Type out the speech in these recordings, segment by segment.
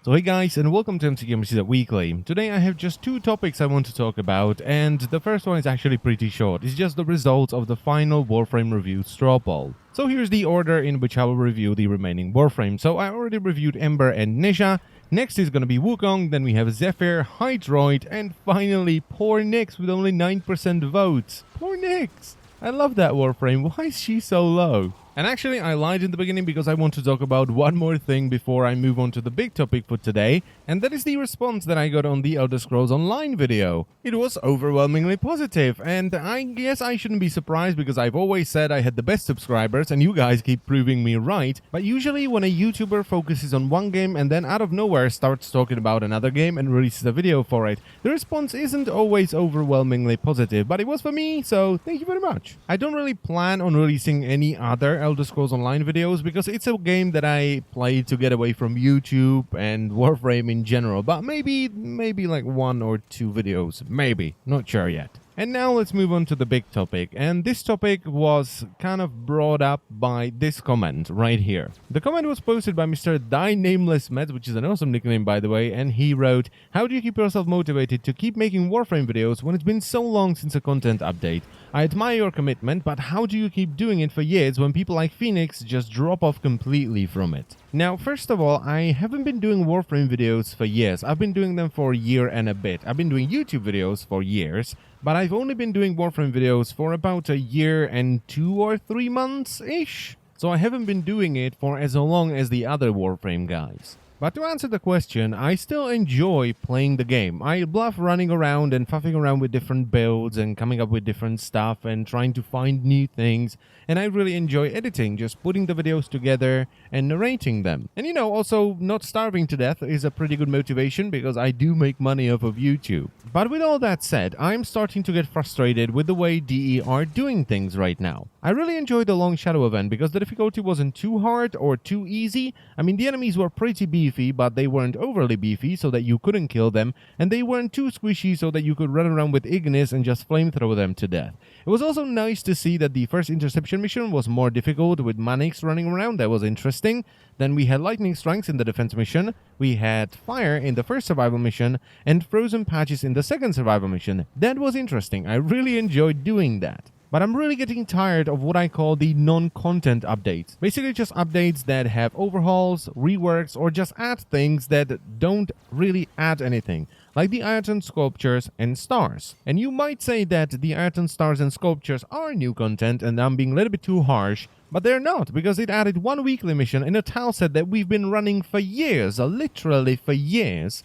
So hey guys, and welcome to MCGamerCZ Weekly. Today I have just two topics I want to talk about, and the first one is actually pretty short. It's just the results of the final Warframe review straw poll. So here's the order in which I will review the remaining Warframe. So I already reviewed Ember and Nisha. Next is gonna be Wukong, then we have Zephyr, Hydroid, and finally Poor Nyx with only 9% votes. Poor Nyx! I love that Warframe. Why is she so low? And actually, I lied in the beginning because I want to talk about one more thing before I move on to the big topic for today, and that is the response that I got on the Elder Scrolls Online video. It was overwhelmingly positive, and I guess I shouldn't be surprised because I've always said I had the best subscribers, and you guys keep proving me right. But usually when a YouTuber focuses on one game and then out of nowhere starts talking about another game and releases a video for it, the response isn't always overwhelmingly positive, but it was for me, so thank you very much. I don't really plan on releasing any other Elder Scrolls Online videos because it's a game that I play to get away from YouTube and Warframe in general, but maybe like one or two videos, maybe, not sure yet. And now let's move on to the big topic, and this topic was kind of brought up by this comment right here. The comment was posted by Mr. Die Nameless Meds, which is an awesome nickname by the way, and he wrote, "How do you keep yourself motivated to keep making Warframe videos when it's been so long since a content update? I admire your commitment, but how do you keep doing it for years when people like Phoenix just drop off completely from it?" Now, first of all, I haven't been doing Warframe videos for years. I've been doing them for a year and a bit. I've been doing YouTube videos for years, but I've only been doing Warframe videos for about a year and 2 or 3 months-ish. So I haven't been doing it for as long as the other Warframe guys. But to answer the question, I still enjoy playing the game. I love running around and faffing around with different builds and coming up with different stuff and trying to find new things. And I really enjoy editing, just putting the videos together and narrating them. And you know, also not starving to death is a pretty good motivation because I do make money off of YouTube. But with all that said, I'm starting to get frustrated with the way DE are doing things right now. I really enjoyed the Long Shadow event because the difficulty wasn't too hard or too easy. I mean, the enemies were pretty beefy, but they weren't overly beefy so that you couldn't kill them, and they weren't too squishy so that you could run around with Ignis and just flamethrow them to death. It was also nice to see that the first interception mission was more difficult with Manix running around. That was interesting. Then we had lightning strikes in the defense mission, we had fire in the first survival mission, and frozen patches in the second survival mission. That was interesting. I really enjoyed doing that. But I'm really getting tired of what I call the non-content updates. Basically just updates that have overhauls, reworks, or just add things that don't really add anything, like the Iron Sculptures and Stars. And you might say that the Iron Stars and Sculptures are new content and I'm being a little bit too harsh, but they're not, because it added one weekly mission in a tile set that we've been running for years, literally for years.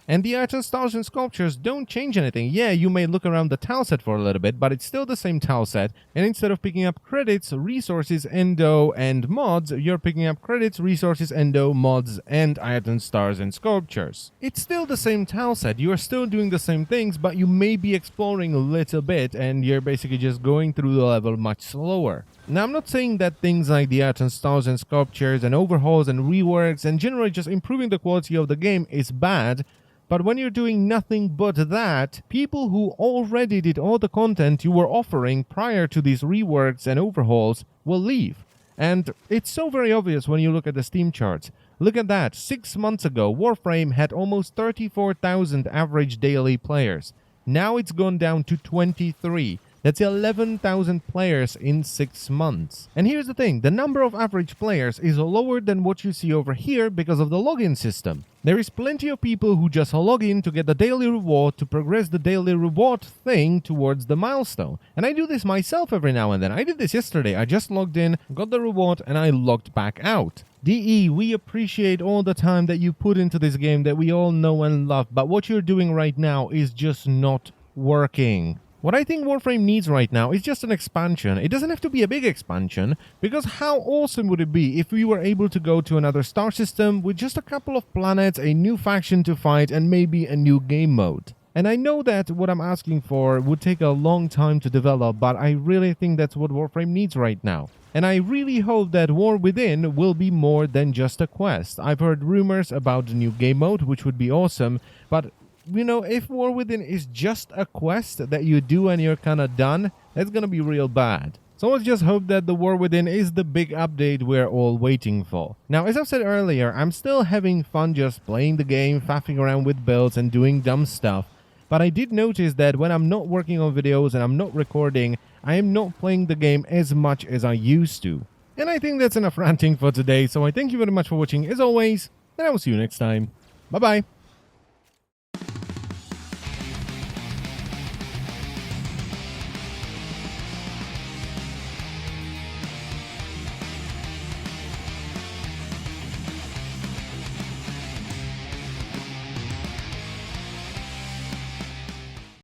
And the Iron Stars and Sculptures don't change anything. Yeah, you may look around the tile set for a little bit, but it's still the same tile set. And instead of picking up credits, resources, endo, and mods, you're picking up credits, resources, endo, mods, and Iron Stars and Sculptures. It's still the same tile set. You are still doing the same things, but you may be exploring a little bit, and you're basically just going through the level much slower. Now, I'm not saying that things like the Iron Stars and Sculptures and overhauls and reworks and generally just improving the quality of the game is bad. But when you're doing nothing but that, people who already did all the content you were offering prior to these reworks and overhauls will leave. And it's so very obvious when you look at the Steam charts. Look at that, 6 months ago, Warframe had almost 34,000 average daily players. Now it's gone down to 23. That's 11,000 players in 6 months. And here's the thing, the number of average players is lower than what you see over here because of the login system. There is plenty of people who just log in to get the daily reward, to progress the daily reward thing towards the milestone. And I do this myself every now and then. I did this yesterday. I just logged in, got the reward, and I logged back out. DE, we appreciate all the time that you put into this game that we all know and love, but what you're doing right now is just not working. What I think Warframe needs right now is just an expansion. It doesn't have to be a big expansion, because how awesome would it be if we were able to go to another star system with just a couple of planets, a new faction to fight, and maybe a new game mode. And I know that what I'm asking for would take a long time to develop, but I really think that's what Warframe needs right now. And I really hope that War Within will be more than just a quest. I've heard rumors about the new game mode, which would be awesome, but you know, if War Within is just a quest that you do and you're kinda done, that's gonna be real bad. So let's just hope that the War Within is the big update we're all waiting for. Now, as I've said earlier, I'm still having fun just playing the game, faffing around with builds and doing dumb stuff. But I did notice that when I'm not working on videos and I'm not recording, I am not playing the game as much as I used to. And I think that's enough ranting for today, so I thank you very much for watching as always, and I will see you next time. Bye bye!